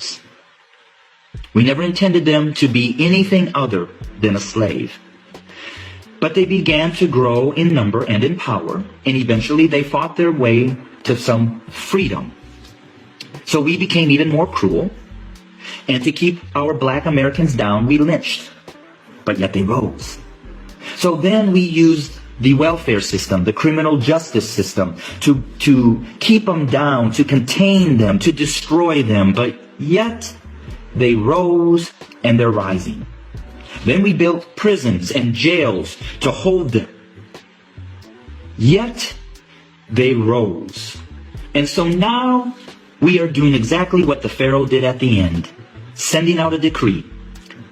slaves. We never intended them to be anything other than a slave. But they began to grow in number and in power, and eventually they fought their way to some freedom. So we became even more cruel, and to keep our black Americans down, we lynched. But yet they rose. So then we used the welfare system, the criminal justice system, to keep them down, to contain them, to destroy them. But yet they rose, and they're rising. Then we built prisons and jails to hold them. Yet they rose. And so now we are doing exactly what the Pharaoh did at the end, sending out a decree: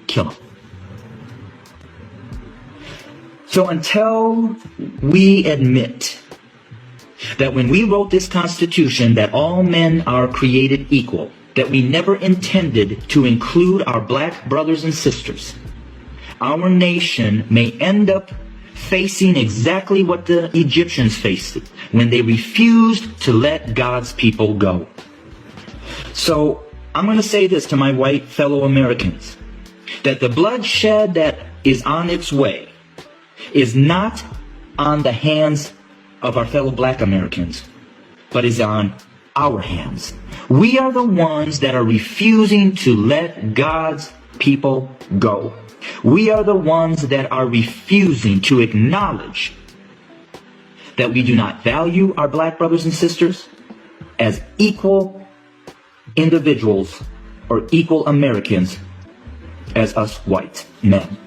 kill them. So until we admit that when we wrote this Constitution that all men are created equal, that we never intended to include our black brothers and sisters, our nation may end up facing exactly what the Egyptians faced when they refused to let God's people go. So I'm going to say this to my white fellow Americans, that the bloodshed that is on its way is not on the hands of our fellow black Americans, but is on our hands. We are the ones that are refusing to let God's people go. We are the ones that are refusing to acknowledge that we do not value our black brothers and sisters as equal individuals or equal Americans as us white men.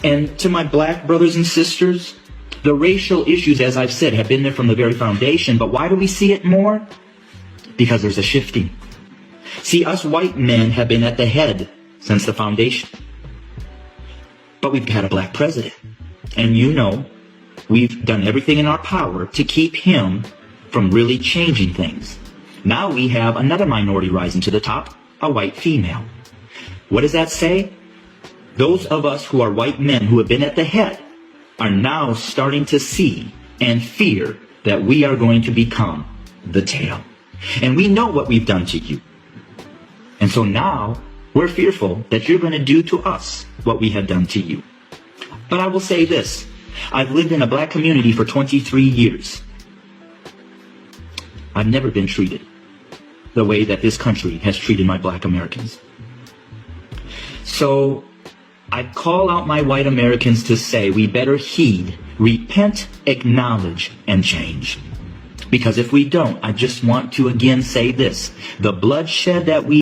And to my black brothers and sisters, the racial issues, as I've said, have been there from the very foundation. But why do we see it more? Because there's a shifting. See, us white men have been at the head since the foundation. But we've had a black president. And you know, we've done everything in our power to keep him from really changing things. Now we have another minority rising to the top, a white female. What does that say? Those of us who are white men who have been at the head are now starting to see and fear that we are going to become the tail. And we know what we've done to you. And so now we're fearful that you're going to do to us what we have done to you. But I will say this. I've lived in a black community for 23 years. I've never been treated the way that this country has treated my black Americans. So I call out my white Americans to say we better heed, repent, acknowledge, and change. Because if we don't, I just want to again say this: the bloodshed that we